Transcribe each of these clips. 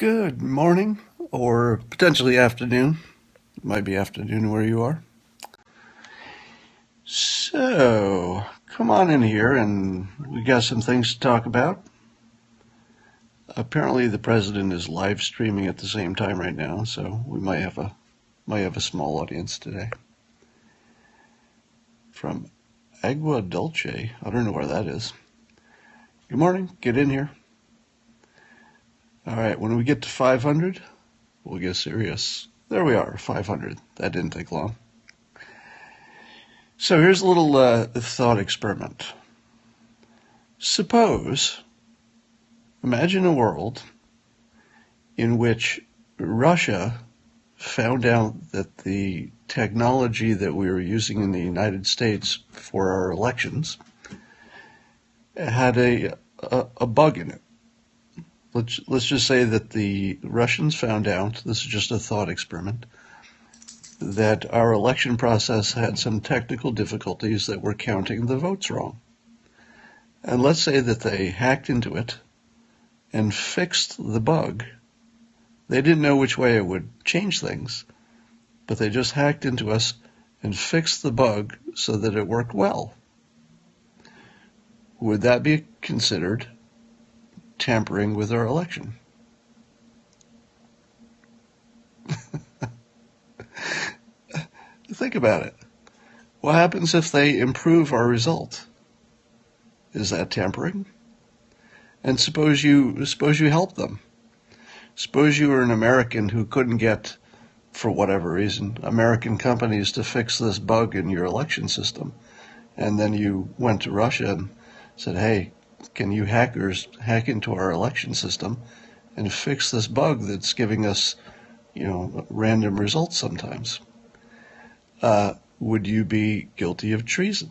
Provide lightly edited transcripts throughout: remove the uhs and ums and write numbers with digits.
Good morning, or potentially afternoon. It might be afternoon where you are. So, come on in here, and we got some things to talk about. Apparently, the president is live streaming at the same time right now, so we might have a small audience today. From Agua Dulce, I don't know where that is. Good morning. Get in here. All right, when we get to 500, we'll get serious. There we are, 500. That didn't take long. So here's a little thought experiment. Imagine a world in which Russia found out that the technology that we were using in the United States for our elections had a bug in it. Let's just say that the Russians found out, this is just a thought experiment, that our election process had some technical difficulties that were counting the votes wrong. And let's say that they hacked into it and fixed the bug. They didn't know which way it would change things, but they just hacked into us and fixed the bug so that it worked well. Would that be considered tampering with our election? Think about it. What happens if they improve our result? Is that tampering? And suppose you help them. Suppose you were an American who couldn't get, for whatever reason, American companies to fix this bug in your election system. And then you went to Russia and said, hey, can you hackers hack into our election system and fix this bug that's giving us, random results sometimes? Would you be guilty of treason?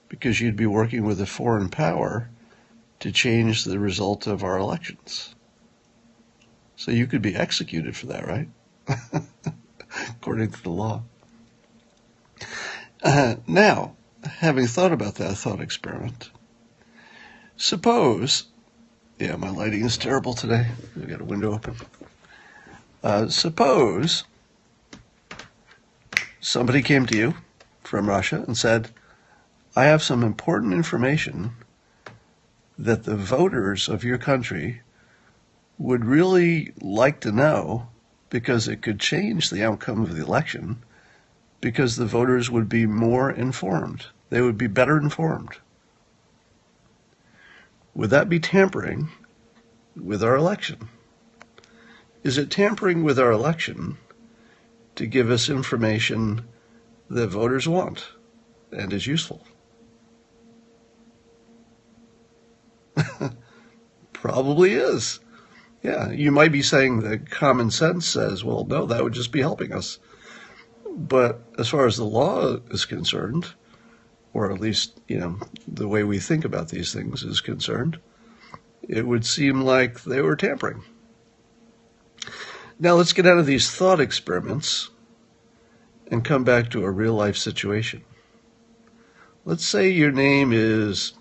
Because you'd be working with a foreign power to change the result of our elections. So you could be executed for that, right? According to the law. Now, having thought about that thought experiment, suppose, my lighting is terrible today. I've got a window open. Suppose somebody came to you from Russia and said, I have some important information that the voters of your country would really like to know because it could change the outcome of the election, because the voters would be more informed. They would be better informed. Would that be tampering with our election? Is it tampering with our election to give us information that voters want and is useful? Probably is. Yeah, you might be saying that common sense says, well, no, that would just be helping us. But as far as the law is concerned, or at least, the way we think about these things is concerned, it would seem like they were tampering. Now let's get out of these thought experiments and come back to a real-life situation. Let's say your name is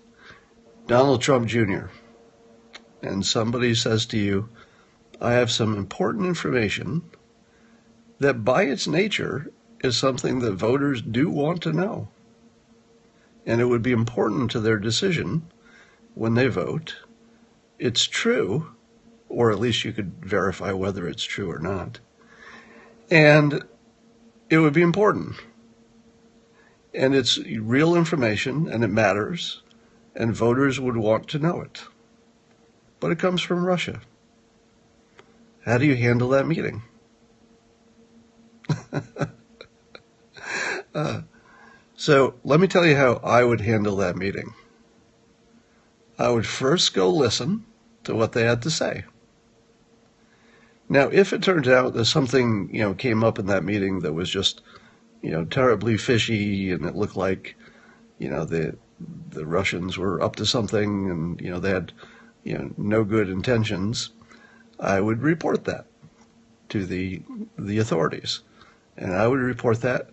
Donald Trump Jr., and somebody says to you, I have some important information that by its nature is something that voters do want to know. And it would be important to their decision when they vote. It's true, or at least you could verify whether it's true or not. And it would be important. And it's real information, and it matters, and voters would want to know it. But it comes from Russia. How do you handle that meeting? So let me tell you how I would handle that meeting. I would first go listen to what they had to say. Now, if it turns out that something, came up in that meeting that was just, terribly fishy, and it looked like, the Russians were up to something, and, they had, no good intentions, I would report that to the authorities. And I would report that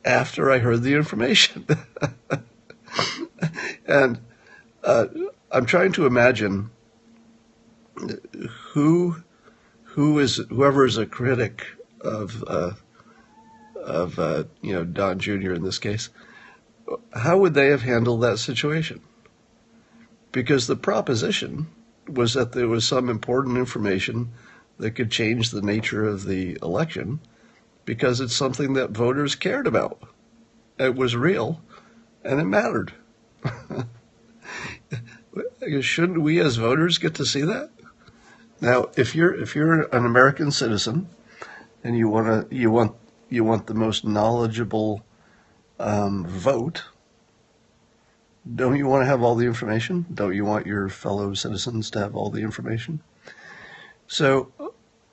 after I heard the information. And I'm trying to imagine who whoever is a critic of Don Jr. in this case, how would they have handled that situation? Because the proposition was that there was some important information that could change the nature of the election because it's something that voters cared about. It was real and it mattered. Shouldn't we as voters get to see that? Now, if you're an American citizen and you want the most knowledgeable vote, don't you want to have all the information? Don't you want your fellow citizens to have all the information? So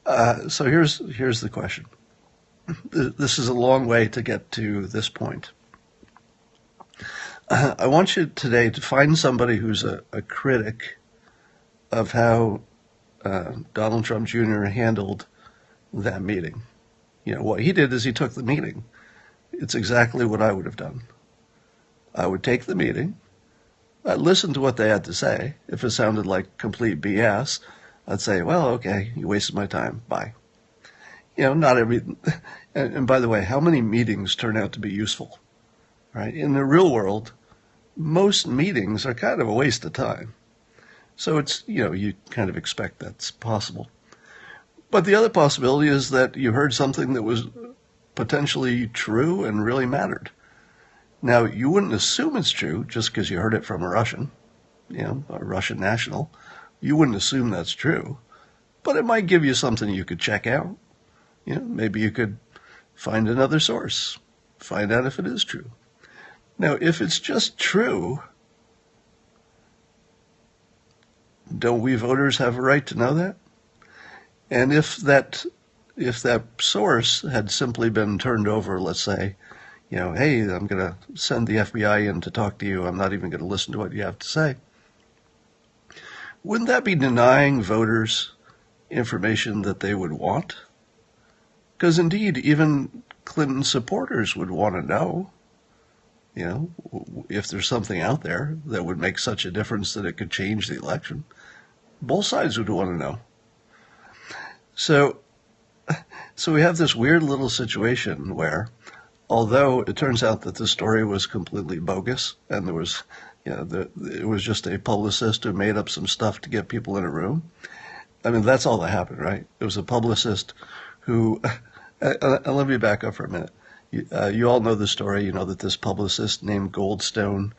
here's the question. This is a long way to get to this point. I want you today to find somebody who's a critic of how Donald Trump Jr. handled that meeting. What he did is he took the meeting. It's exactly what I would have done. I would take the meeting. I'd listen to what they had to say. If it sounded like complete BS, I'd say, well, okay, you wasted my time. Bye. Not every... And by the way, how many meetings turn out to be useful? Right? In the real world, most meetings are kind of a waste of time. So it's, you kind of expect that's possible. But the other possibility is that you heard something that was potentially true and really mattered. Now, you wouldn't assume it's true just because you heard it from a Russian, a Russian national. You wouldn't assume that's true. But it might give you something you could check out. Maybe you could find another source, find out if it is true. Now, if it's just true, don't we voters have a right to know that? And if that source had simply been turned over, let's say, hey, I'm going to send the FBI in to talk to you. I'm not even going to listen to what you have to say. Wouldn't that be denying voters information that they would want? Because indeed, even Clinton supporters would want to know, if there's something out there that would make such a difference that it could change the election. Both sides would want to know. So we have this weird little situation where, although it turns out that the story was completely bogus and there was, it was just a publicist who made up some stuff to get people in a room. I mean, that's all that happened, right? It was a publicist who, let me back up for a minute. You all know the story. You know that this publicist named Goldstone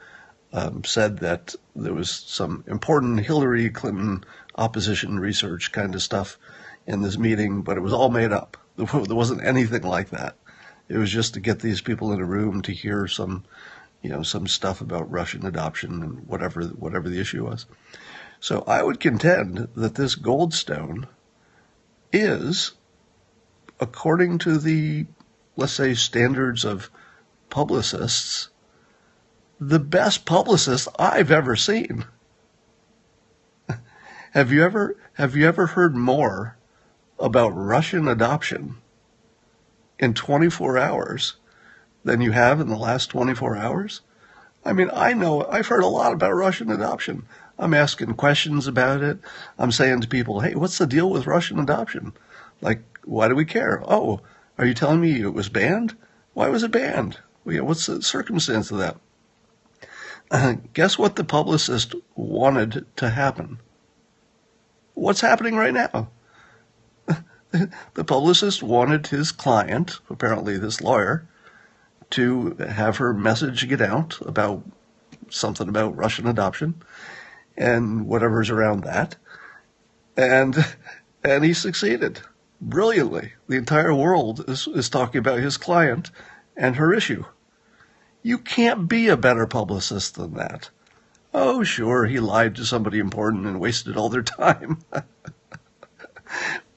said that there was some important Hillary Clinton opposition research kind of stuff in this meeting, but it was all made up. There wasn't anything like that. It was just to get these people in a room to hear some stuff about Russian adoption and whatever the issue was. So I would contend that this Goldstone is, according to the, let's say, standards of publicists, the best publicist I've ever seen. Have you ever heard more about Russian adoption in 24 hours than you have in the last 24 hours? I mean, I've heard a lot about Russian adoption. I'm asking questions about it. I'm saying to people, hey, what's the deal with Russian adoption? Like, why do we care? Oh, are you telling me it was banned? Why was it banned? What's the circumstance of that? Guess what the publicist wanted to happen? What's happening right now? The publicist wanted his client, apparently this lawyer, to have her message get out about something about Russian adoption and whatever's around that. And he succeeded brilliantly. The entire world is talking about his client and her issue. You can't be a better publicist than that. Oh, sure, he lied to somebody important and wasted all their time.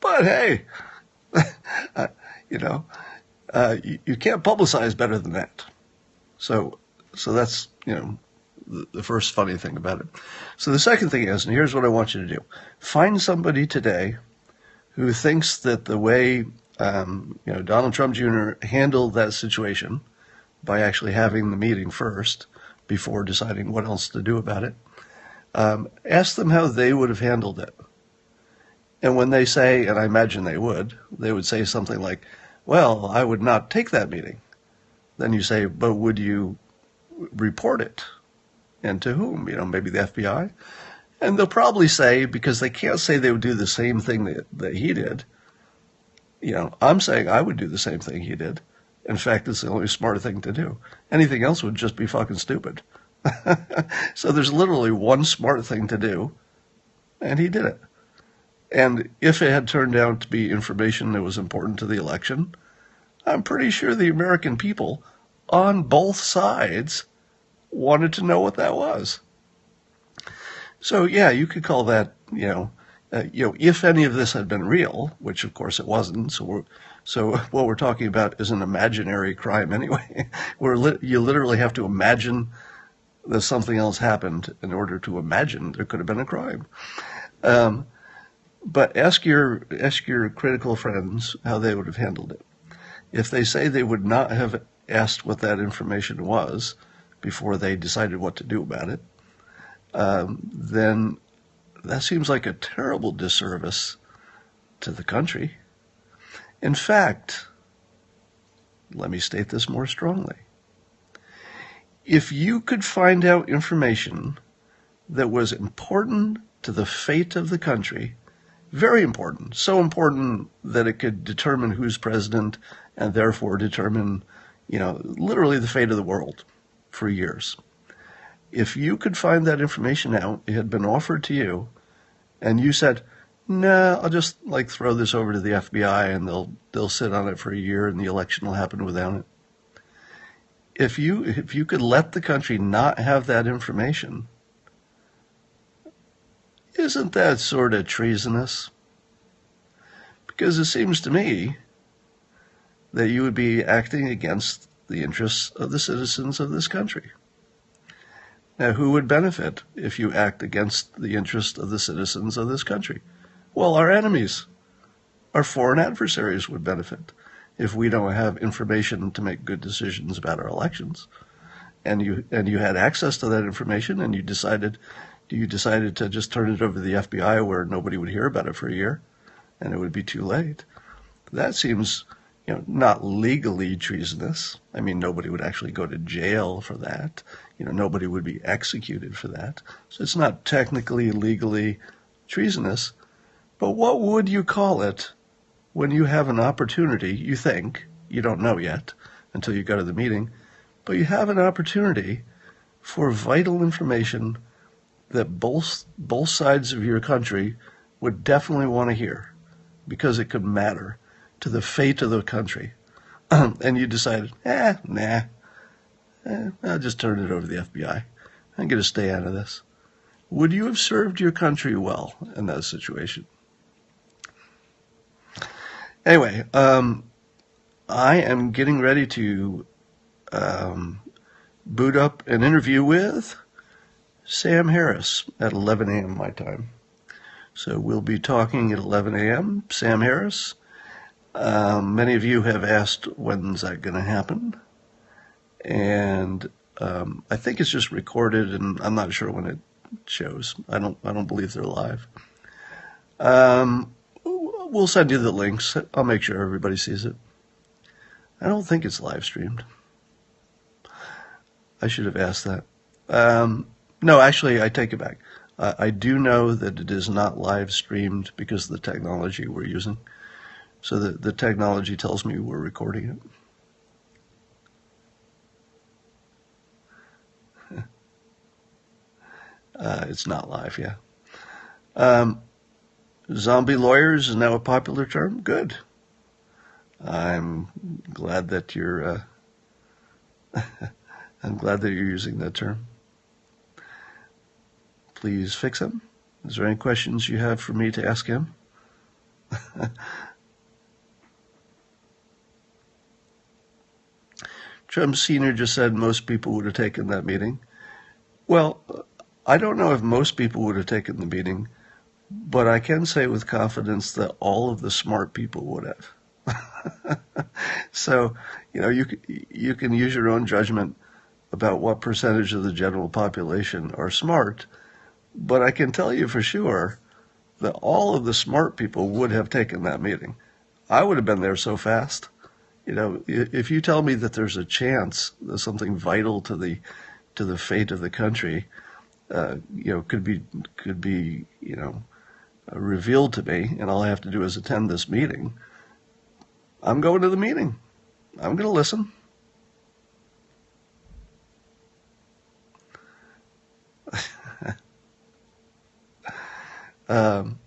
But hey, you can't publicize better than that. So that's, the first funny thing about it. So the second thing is, and here's what I want you to do. Find somebody today who thinks that the way, Donald Trump Jr. handled that situation by actually having the meeting first before deciding what else to do about it. Ask them how they would have handled it. And when they say, and I imagine they would say something like, well, I would not take that meeting. Then you say, but would you report it? And to whom? Maybe the FBI? And they'll probably say, because they can't say they would do the same thing that he did, I'm saying I would do the same thing he did. In fact, it's the only smart thing to do. Anything else would just be fucking stupid. So there's literally one smart thing to do, and he did it. And if it had turned out to be information that was important to the election, I'm pretty sure the American people on both sides wanted to know what that was. So yeah, you could call that, if any of this had been real, which of course it wasn't. So what we're talking about is an imaginary crime anyway. You literally have to imagine that something else happened in order to imagine there could have been a crime. But ask your critical friends how they would have handled it. If they say they would not have asked what that information was before they decided what to do about it, then that seems like a terrible disservice to the country. In fact, let me state this more strongly. If you could find out information that was important to the fate of the country, very important, so important that it could determine who's president and therefore determine, literally the fate of the world for years. If you could find that information out, it had been offered to you, and you said, nah, I'll just throw this over to the FBI and they'll sit on it for a year and the election will happen without it. If you could let the country not have that information, isn't that sort of treasonous? Because it seems to me that you would be acting against the interests of the citizens of this country. Now, who would benefit if you act against the interests of the citizens of this country? Well, our enemies, our foreign adversaries would benefit if we don't have information to make good decisions about our elections. And you had access to that information, and you decided to just turn it over to the FBI where nobody would hear about it for a year, and it would be too late. That seems, not legally treasonous. I mean, nobody would actually go to jail for that. Nobody would be executed for that. So it's not technically, legally treasonous. But what would you call it when you have an opportunity, you think, you don't know yet until you go to the meeting, but you have an opportunity for vital information that both sides of your country would definitely want to hear because it could matter to the fate of the country. And you decided, I'll just turn it over to the FBI. I'm going to stay out of this. Would you have served your country well in that situation? Anyway, I am getting ready to boot up an interview with Sam Harris at 11 a.m. my time. So we'll be talking at 11 a.m. Sam Harris. Many of you have asked when's that going to happen. And I think it's just recorded, and I'm not sure when it shows. I don't believe they're live. We'll send you the links. I'll make sure everybody sees it. I don't think it's live streamed. I should have asked that. No, actually, I take it back. I do know that it is not live streamed because of the technology we're using. So the technology tells me we're recording it. It's not live, yeah. Zombie lawyers is now a popular term. Good. I'm glad that you're using that term. Please fix him. Is there any questions you have for me to ask him? Trump Sr. just said most people would have taken that meeting. Well, I don't know if most people would have taken the meeting, but I can say with confidence that all of the smart people would have. So, you can use your own judgment about what percentage of the general population are smart, but I can tell you for sure that all of the smart people would have taken that meeting. I would have been there so fast. If you tell me that there's a chance that something vital to the fate of the country, could be revealed to me, and all I have to do is attend this meeting, I'm going to the meeting. I'm going to listen. Um,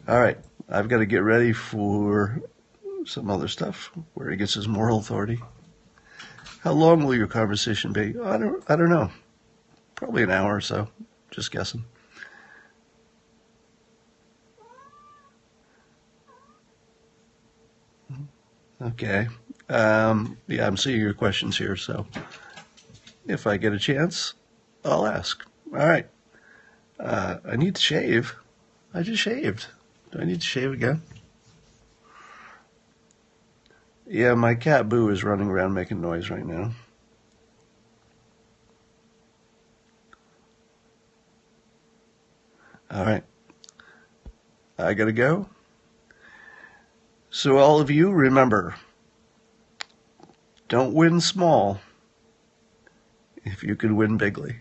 all right, I've got to get ready for some other stuff where he gets his moral authority. How long will your conversation be? I don't know. Probably an hour or so. Just guessing. Okay. Yeah, I'm seeing your questions here, so if I get a chance, I'll ask. All right. I need to shave. I just shaved. Do I need to shave again? Yeah, my cat Boo is running around making noise right now. All right. I gotta go. So all of you, remember, don't win small if you can win bigly.